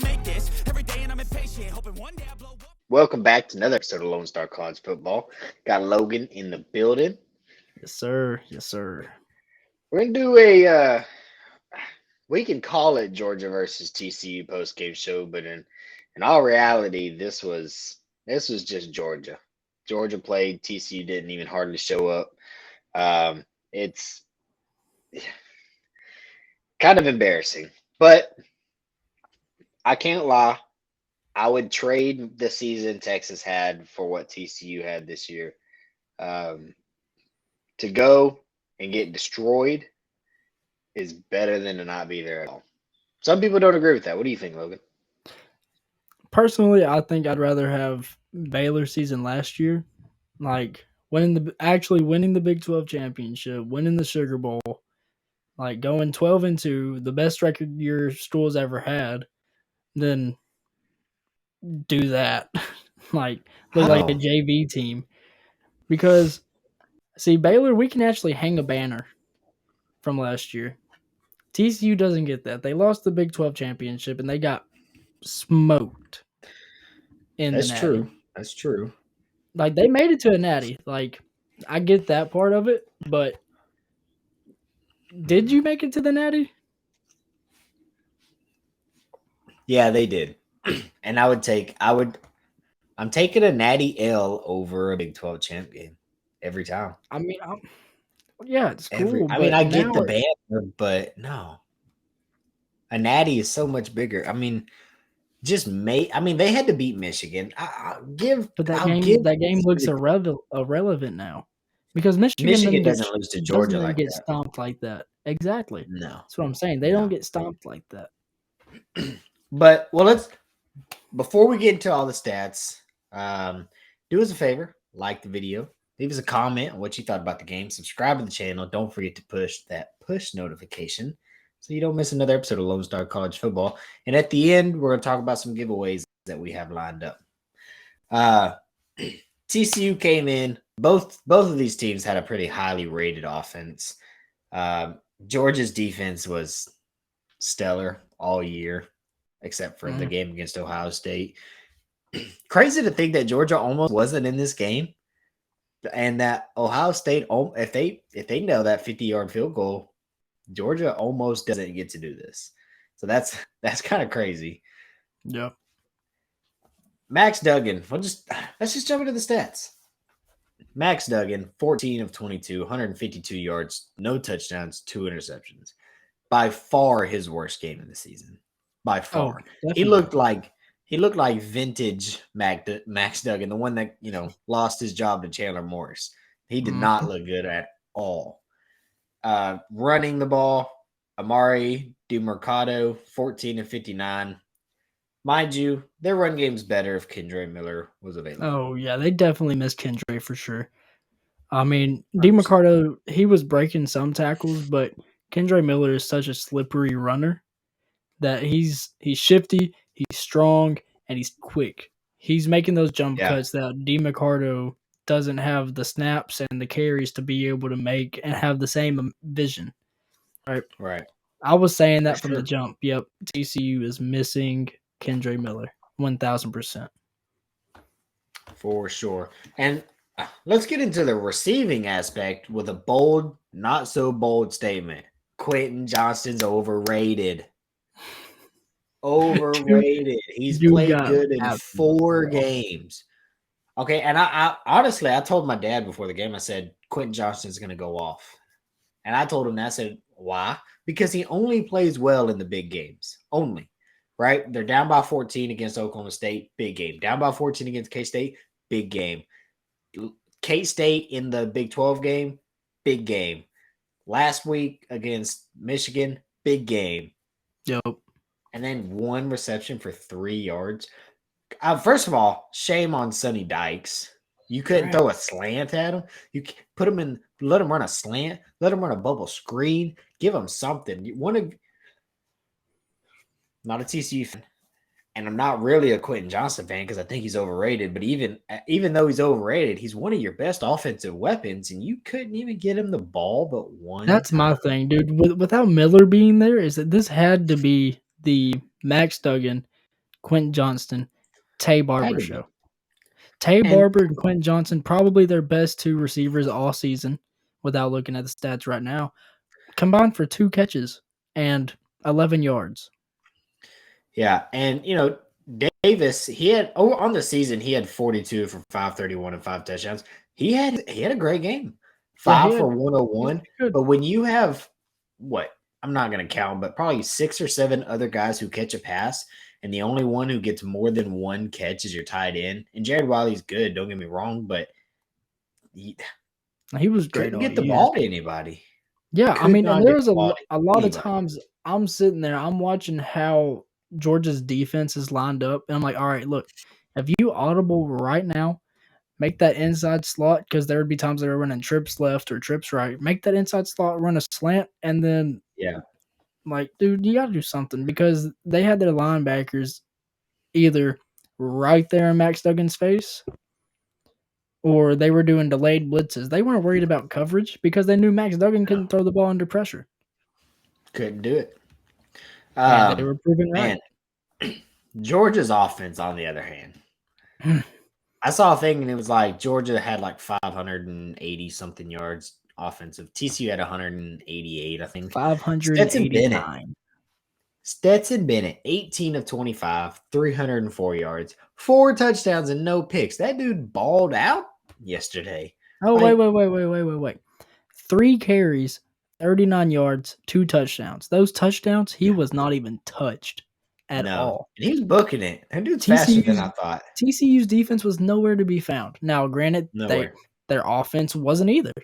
make this every day and I'm impatient, hoping one day I blow up. Welcome back to another episode of Lone Star College Football. Got Logan in the building. Yes, sir. Yes, sir. We're gonna do a we can call it Georgia versus TCU post game show, but in all reality, this was just Georgia. Georgia played, TCU didn't even hardly show up. It's kind of embarrassing, but I can't lie. I would trade the season Texas had for what TCU had this year. To go and get destroyed is better than to not be there at all. Some people don't agree with that. What do you think, Logan? Personally, I think I'd rather have Baylor season last year, like winning the Big 12 championship, winning the Sugar Bowl, like going 12-2, the best record your school's ever had. Then do that, like look like a JV team. Because see, Baylor, we can actually hang a banner from last year. TCU doesn't get that. They lost the Big 12 championship and they got smoked in the That's Natty. true. That's true. Like they made it to a Natty. Like I get that part of it, but did you make it to the Natty? Yeah, they did. And I'm taking a Natty L over a Big 12 champ game every time. I mean, yeah, it's cool. I get the banner, but no. A Natty is so much bigger. I mean, they had to beat Michigan. That game looks irrelevant now because Michigan doesn't lose to Georgia doesn't like get that. stomped like that. Exactly. No, that's what I'm saying. They don't get stomped like that. But before we get into all the stats, do us a favor, like the video, leave us a comment on what you thought about the game, subscribe to the channel. Don't forget to push that push notification so you don't miss another episode of Lone Star College Football. And at the end, we're going to talk about some giveaways that we have lined up. TCU came in. Both of these teams had a pretty highly rated offense. Georgia's defense was stellar all year, except for the game against Ohio State. Crazy to think that Georgia almost wasn't in this game, and that Ohio State, if they nail that 50-yard field goal, Georgia almost doesn't get to do this. So that's kind of crazy. Yeah. Max Duggan. Let's just jump into the stats. Max Duggan, 14 of 22, 152 yards, no touchdowns, 2 interceptions. By far his worst game of the season. By far. He looked like vintage Max Duggan, the one that, lost his job to Chandler Morris. He did not look good at all. Running the ball, Amari DiMercado, 14 of 59. Mind you, their run game's better if Kendre Miller was available. Oh, yeah, they definitely missed Kendre for sure. I mean, DiMercado, he was breaking some tackles, but Kendre Miller is such a slippery runner that he's shifty, he's strong, and he's quick. He's making those jump cuts that DiMercado doesn't have the snaps and the carries to be able to make and have the same vision. Right. I was saying that from the jump. Yep, TCU is missing Kendre Miller, 1,000%. For sure. And let's get into the receiving aspect with a bold, not so bold statement. Quentin Johnston's overrated. Overrated. He's played good in 4 games. Okay, and I honestly, I told my dad before the game, I said, Quentin Johnston's going to go off. And I told him that. I said, why? Because he only plays well in the big games. Only. Right? They're down by 14 against Oklahoma State, big game. Down by 14 against K-State, big game. K-State in the Big 12 game, big game. Last week against Michigan, big game. Yep. And then 1 reception for 3 yards. First of all, shame on Sonny Dykes. You couldn't throw a slant at him. You put him in, let him run a slant, let him run a bubble screen, give him something. Not a TCU fan, and I'm not really a Quentin Johnston fan because I think he's overrated. But even though he's overrated, he's one of your best offensive weapons, and you couldn't even get him the ball but one. That's my thing, dude. Without Miller being there, is that this had to be the Max Duggan Quentin Johnston, Tay Barber to show. be. Tay And- Barber and Quentin Johnson, probably their best two receivers all season, without looking at the stats right now, combined for 2 catches and 11 yards. Yeah, and Davis, he had on the season he had 42 for 531 and 5 touchdowns. He had a great game. Yeah, 5 he for was 101. good. But when you have I'm not going to count, but probably 6 or 7 other guys who catch a pass, and the only one who gets more than 1 catch is your tight end. And Jared Wiley's good, don't get me wrong, but he was great couldn't all get the year. ball to anybody. Yeah, I Could mean, not and there get was the ball a to lot of anybody. times I'm sitting there, I'm watching how Georgia's defense is lined up, and I'm like, all right, look, if you audible right now, make that inside slot, because there would be times they were running trips left or trips right. Make that inside slot, run a slant, and then, Yeah. like, dude, you got to do something, because they had their linebackers either right there in Max Duggan's face, or they were doing delayed blitzes. They weren't worried about coverage because they knew Max Duggan couldn't throw the ball under pressure. Couldn't do it. And they were proven right. Man, Georgia's offense, on the other hand, I saw a thing and it was like Georgia had like 580 something yards offensive. TCU had 188, I think. 589. Stetson Bennett, 18 of 25, 304 yards, 4 touchdowns, and no picks. That dude balled out yesterday. Oh, Like- wait. 3 carries, 39 yards, 2 touchdowns. Those touchdowns, he was not even touched at all. And he was booking it. That dude's faster than I thought. TCU's defense was nowhere to be found. Now, granted, Nowhere. their offense wasn't either.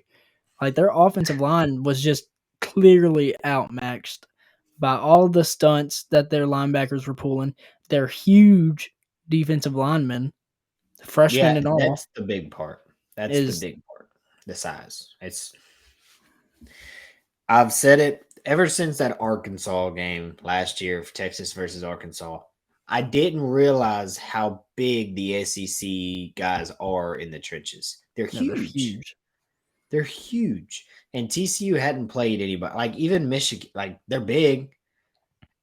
Like, their offensive line was just clearly outmatched by all the stunts that their linebackers were pulling. They're huge defensive linemen, freshmen and all. That's the big part. The big part. The size. I've said it ever since that Arkansas game last year, Texas versus Arkansas. I didn't realize how big the SEC guys are in the trenches. They're huge. They're huge. And TCU hadn't played anybody. Like, even Michigan, like, they're big,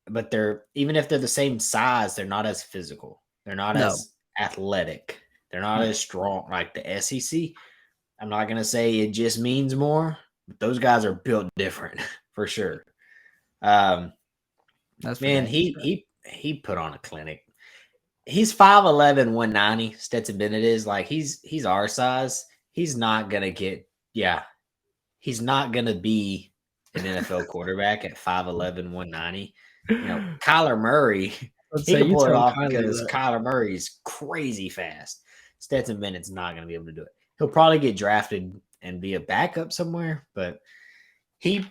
but even if they're the same size, they're not as physical. They're not as athletic. They're not as strong. Like the SEC, I'm not going to say it just means more, but those guys are built different for sure. He put on a clinic. He's 5'11", 190. Stetson Bennett is like he's our size. He's not gonna get He's not gonna be an NFL quarterback at 5'11", 190. Kyler Murray, he can pull it off because Kyler Murray's crazy fast. Stetson Bennett's not gonna be able to do it. He'll probably get drafted and be a backup somewhere, but if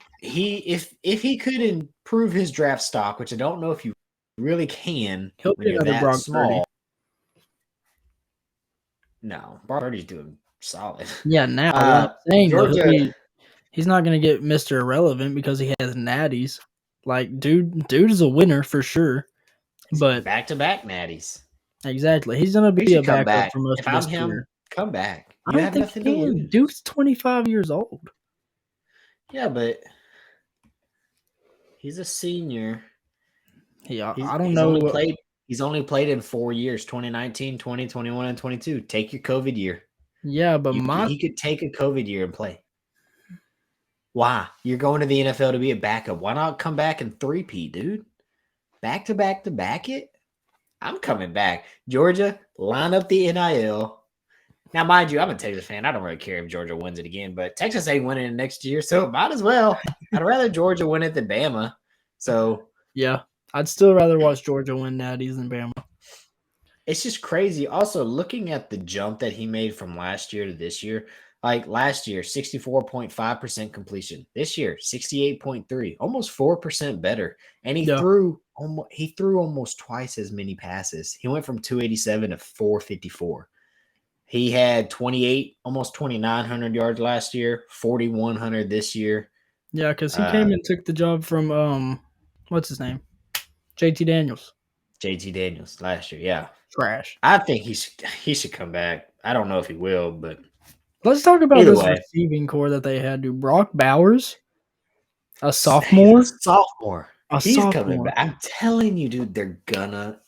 he could improve his draft stock, which I don't know if you really can, he'll when be you're another that Brock small. Purdy. No, Brock Purdy's doing solid. Yeah, now what I'm saying, Georgia, he's not going to get Mr. Irrelevant because he has natties. Like, dude is a winner for sure. But back-to-back natties. Exactly. He's going to be a backup for most if of his I'm him, career. Come back. I don't think he can. Duke's 25 years old. Yeah, but he's a senior. Yeah, I don't know. He's only played in 4 years, 2019, 2021, and 22. Take your COVID year. Yeah, but he could take a COVID year and play. Why? You're going to the NFL to be a backup. Why not come back and three-peat, dude? Back to back to back it? I'm coming back. Georgia, line up the NIL. Now, mind you, I'm a Texas fan. I don't really care if Georgia wins it again, but Texas ain't winning it next year, so it might as well. I'd rather Georgia win it than Bama. So yeah, I'd still rather watch Georgia win natties than Bama. It's just crazy. Also, looking at the jump that he made from last year to this year, like last year, 64.5% completion. This year, 68.3%, almost 4% better. And he threw almost twice as many passes. He went from 287 to 454. He had 2,900 yards last year, 4,100 this year. Yeah, because he came and took the job from what's his name? JT Daniels. JT Daniels last year, yeah. Trash. I think he should come back. I don't know if he will, but let's talk about this receiving core that they had. Do Brock Bowers, a sophomore? He's coming back. I'm telling you, dude, they're gonna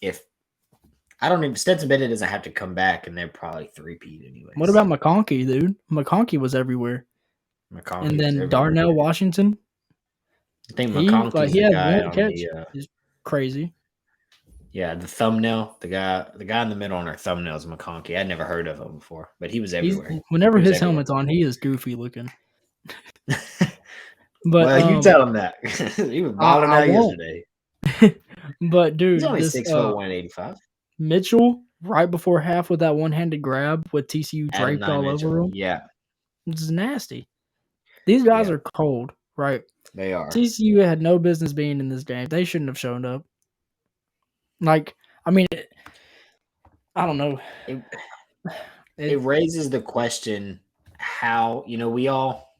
I don't even Stetson Bennett doesn't have to come back, and they're probably three-peat anyways. What about McConkey, dude? McConkey was everywhere. McConkey? And Was then everywhere. Darnell Washington, I think he McConkey's he the had guy one on catch. the It's crazy. the thumbnail. The guy in the middle on our thumbnail is McConkey. I'd never heard of him before, but he was everywhere. Whenever He was his everywhere. helmet's on, he is goofy looking. But Well, you tell him that. He was balling I out won't. yesterday. But dude, He's only this 6'1", 185. Mitchell right before half with that one-handed grab with TCU Adam draped all Mitchell. over him. Yeah, This is nasty. These guys Yeah. are cold, right? they are. TCU had no business being in this game. They shouldn't have shown up. Like, I mean, I don't know. It raises the question how we all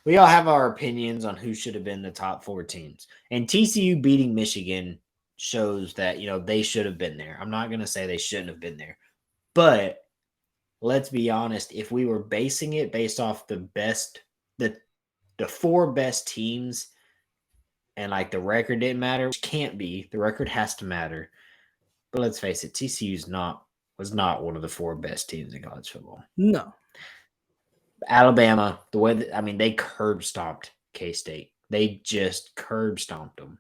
have our opinions on who should have been the top 4 teams, and TCU beating Michigan shows that they should have been there. I'm not going to say they shouldn't have been there, but let's be honest, if we were basing it based off the 4 best teams and like the record didn't matter, which can't be, the record has to matter. But let's face it, TCU was not one of the 4 best teams in college football. No. Alabama, they curb stomped K-State. They just curb stomped them.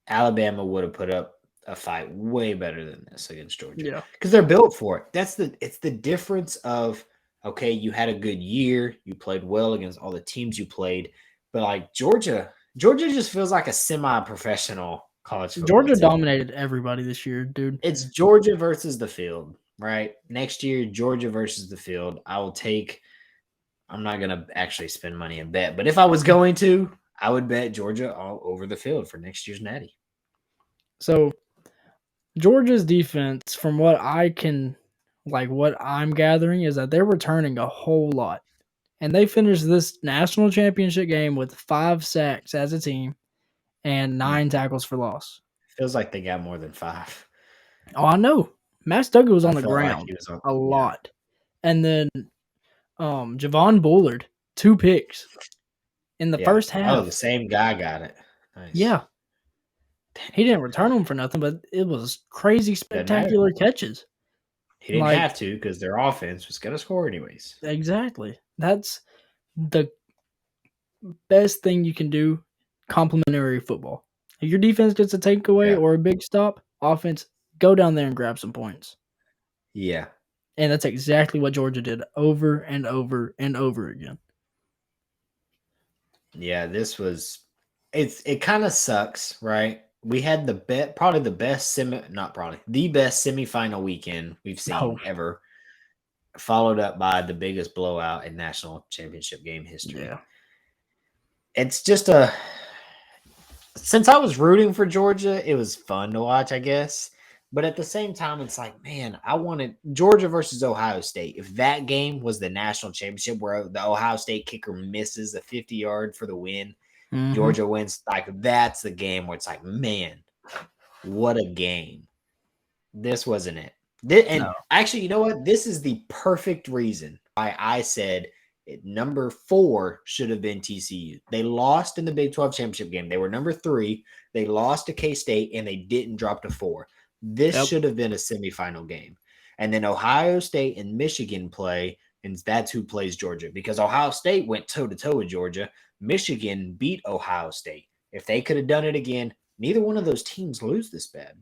Alabama would have put up a fight way better than this against Georgia. Yeah. Because they're built for it. It's the difference of, okay, you had a good year, you played well against all the teams you played, but like Georgia just feels like a semi-professional college football Georgia team. dominated everybody this year, dude. It's Georgia versus the field, right? Next year, Georgia versus the field. I'm not going to actually spend money and bet, but if I was going to, I would bet Georgia all over the field for next year's Natty. So, Georgia's defense, from what I'm gathering, is that they're returning a whole lot. And they finished this national championship game with 5 sacks as a team and 9 tackles for loss. Feels like they got more than 5. Oh, I know. Max Duggan was on the felt like ground he was a lot. And then Javon Bullard, 2 picks in the first half. Oh, the same guy got it. Nice. Yeah. He didn't return them for nothing, but it was crazy spectacular catches. He didn't have to because their offense was going to score anyways. Exactly. That's the best thing you can do, complimentary football. If your defense gets a takeaway or a big stop, offense, go down there and grab some points. Yeah. And that's exactly what Georgia did over and over and over again. Yeah, it kind of sucks, right? We had the best semifinal weekend we've seen ever, followed up by the biggest blowout in national championship game history. Yeah. It's just since I was rooting for Georgia, it was fun to watch, I guess. But at the same time, it's like, man, I wanted Georgia versus Ohio State. If that game was the national championship where the Ohio State kicker misses a 50-yard for the win, Georgia wins, like that's the game where it's like, man, what a game. This wasn't it. Actually, you know what? This is the perfect reason why I said number 4 should have been TCU. They lost in the Big 12 championship game. They were number 3. They lost to K-State, and they didn't drop to 4. This should have been a semifinal game. And then Ohio State and Michigan play, and that's who plays Georgia. Because Ohio State went toe-to-toe with Georgia. Michigan beat Ohio State. If they could have done it again, neither one of those teams lose this bad.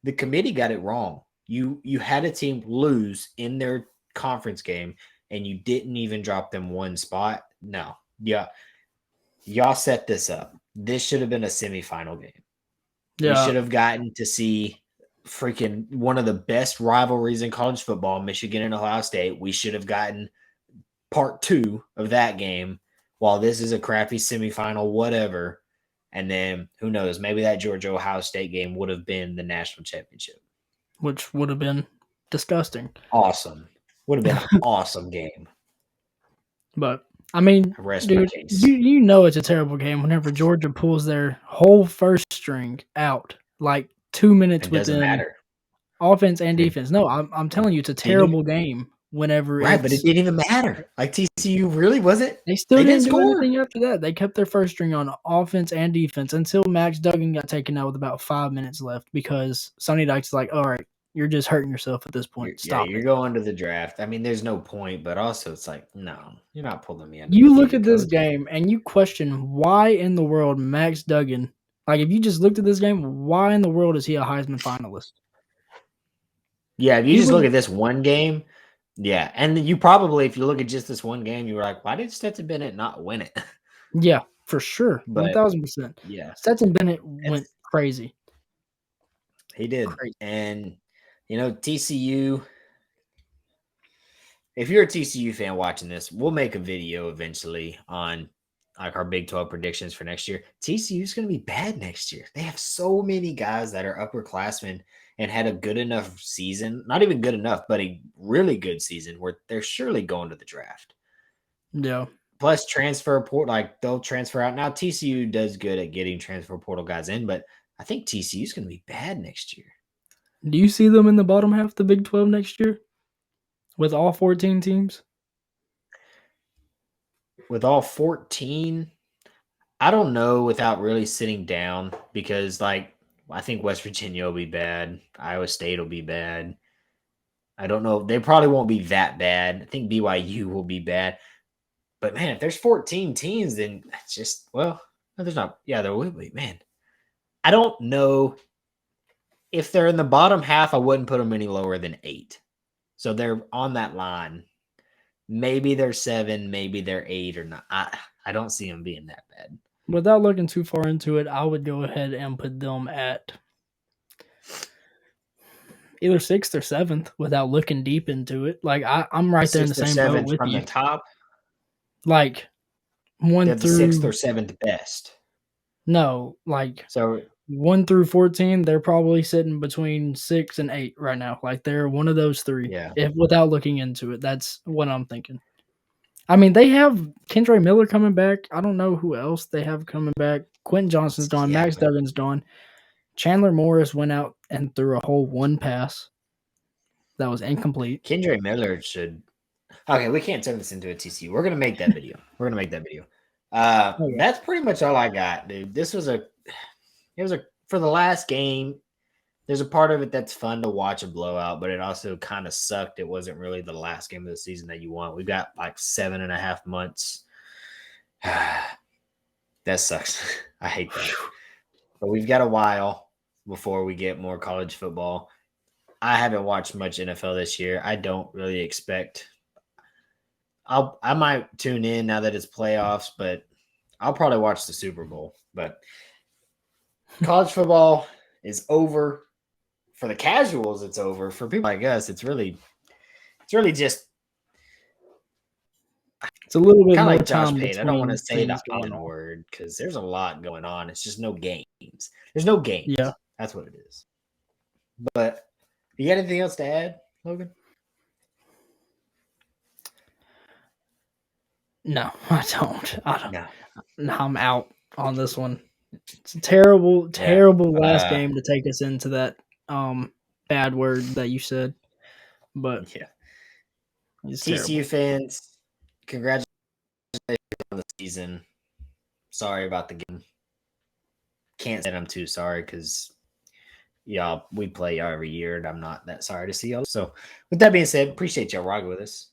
The committee got it wrong. You had a team lose in their conference game, and you didn't even drop them one spot. No. Yeah. Y'all set this up. This should have been a semifinal game. Yeah. We should have gotten to see freaking one of the best rivalries in college football, Michigan and Ohio State. We should have gotten part 2 of that game while this is a crappy semifinal, whatever. And then who knows, maybe that Georgia-Ohio State game would have been the national championship. Which would have been disgusting. Awesome. Would have been an awesome game. But, I mean, dude, you know it's a terrible game whenever Georgia pulls their whole first string out, like 2 minutes within offense and defense. No, I'm telling you, it's a terrible game whenever Right, but it didn't even matter. Like TCU really wasn't. They still didn't do score anything after that. They kept their first string on offense and defense until Max Duggan got taken out with about 5 minutes left because Sonny Dykes is like, all right, you're just hurting yourself at this point. Stop you're it. going to the draft. I mean, there's no point, but also it's like, no, you're not pulling me under. You look at this game and you question why in the world Max Duggan, like if you just looked at this game, why in the world is he a Heisman finalist? Yeah, if you just look at this one game, yeah. And you probably, if you look at just this one game, you were like, why did Stetson Bennett not win it? Yeah, for sure. But 1000%. yeah, Stetson Bennett went crazy. He did. Crazy. And, TCU, if you're a TCU fan watching this, we'll make a video eventually on like our Big 12 predictions for next year. TCU is going to be bad next year. They have so many guys that are upperclassmen and had a good enough season, not even good enough, but a really good season where they're surely going to the draft. Yeah. Plus transfer portal, like they'll transfer out. Now TCU does good at getting transfer portal guys in, but I think TCU is going to be bad next year. Do you see them in the bottom half of the Big 12 next year with all 14 teams? With all 14, I don't know without really sitting down because, I think West Virginia will be bad. Iowa State will be bad. I don't know. They probably won't be that bad. I think BYU will be bad. But, man, if there's 14 teams, then it's just, well, no, there's not. Yeah, there will be. Man, I don't know. If they're in the bottom half, I wouldn't put them any lower than 8. So they're on that line. Maybe they're 7, maybe they're 8 or not. I don't see them being that bad. Without looking too far into it, I would go ahead and put them at either 6th or 7th without looking deep into it. Like I'm right there in the same boat with from you. The top. Like 1 they're through the 6th or 7th best. No, like so 1 through 14, they're probably sitting between 6 and 8 right now. Like they're one of those 3. Yeah. Without looking into it, that's what I'm thinking. I mean, they have Kendra Miller coming back. I don't know who else they have coming back. Quentin Johnson's gone. Yeah, Max Duggan's gone. Chandler Morris went out and threw a whole 1 pass that was incomplete. Kendra Miller should. Okay, we can't turn this into a TCU. We're gonna make that video. That's pretty much all I got, dude. For the last game. There's a part of it that's fun to watch a blowout, but it also kind of sucked. It wasn't really the last game of the season that you want. We've got 7.5 months. That sucks. I hate that. But we've got a while before we get more college football. I haven't watched much NFL this year. I don't really expect. I might tune in now that it's playoffs, but I'll probably watch the Super Bowl. But college football is over. For the casuals, it's over. For people like us, it's really just. It's a little bit kind more of like Josh time. Payne. I don't want to say the going N word because there's a lot going on. It's just no games. There's no games. Yeah, that's what it is. But you got anything else to add, Logan? No, I don't. No. I'm out on this one. It's a terrible last game to take us into that bad word that you said. But yeah, TCU fans, congratulations on the season. Sorry about the game. Can't say I'm too sorry because we play y'all every year, and I'm not that sorry to see y'all. So, with that being said, appreciate y'all rocking with us.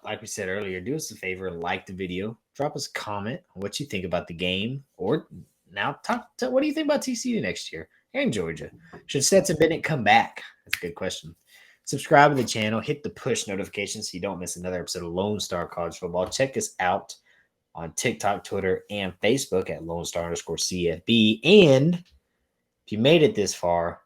Like we said earlier, do us a favor, like the video, drop us a comment on what you think about the game, or now what do you think about TCU next year and Georgia? Should Stetson Bennett come back? That's a good question. Subscribe to the channel, hit the push notifications so you don't miss another episode of Lone Star College Football. Check us out on TikTok, Twitter, and Facebook at LoneStar_CFB. And if you made it this far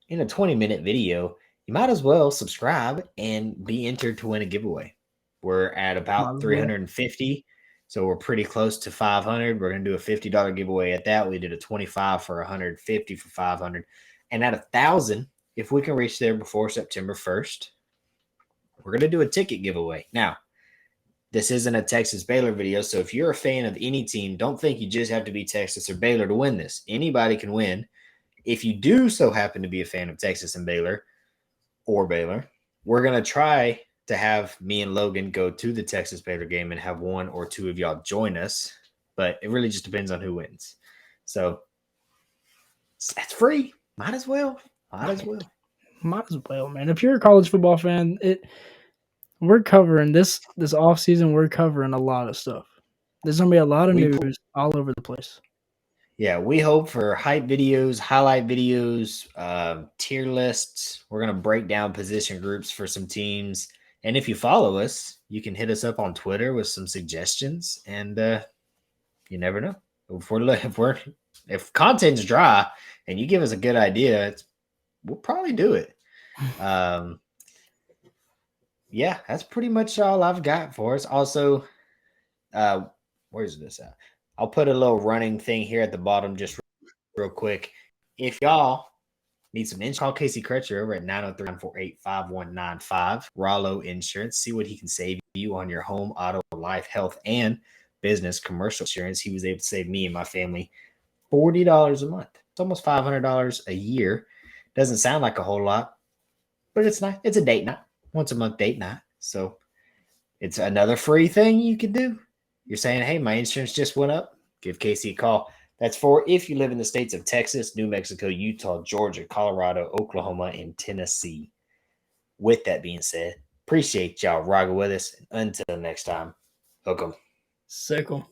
in a 20-minute video, you might as well subscribe and be entered to win a giveaway. We're at about 350, so we're pretty close to 500. We're going to do a $50 giveaway at that. We did a 25 for 150 for 500. And at 1,000, if we can reach there before September 1st, we're going to do a ticket giveaway. Now, this isn't a Texas Baylor video, so if you're a fan of any team, don't think you just have to be Texas or Baylor to win this. Anybody can win. If you do so happen to be a fan of Texas and Baylor, we're going to try to have me and Logan go to the Texas Baylor game and have one or two of y'all join us, but it really just depends on who wins. So that's free. Might as well. Might as well. Might as well, man. If you're a college football fan, we're covering this off season. We're covering a lot of stuff. There's gonna be a lot of news all over the place. Yeah, we hope for hype videos, highlight videos, tier lists. We're going to break down position groups for some teams. And if you follow us, you can hit us up on Twitter with some suggestions. And you never know. If content's dry and you give us a good idea, we'll probably do it. Yeah, that's pretty much all I've got for us. Also, where's this at? I'll put a little running thing here at the bottom just real quick. If y'all need some insurance, call Casey Crutcher over at 903-948-5195. Rollo Insurance. See what he can save you on your home, auto, life, health, and business commercial insurance. He was able to save me and my family $40 a month. It's almost $500 a year. Doesn't sound like a whole lot, but it's not. It's a date night, once a month date night. So it's another free thing you can do. You're saying, hey, my insurance just went up. Give Casey a call. That's for if you live in the states of Texas, New Mexico, Utah, Georgia, Colorado, Oklahoma, and Tennessee. With that being said, appreciate y'all rocking with us. And until next time, hook 'em. Sickle.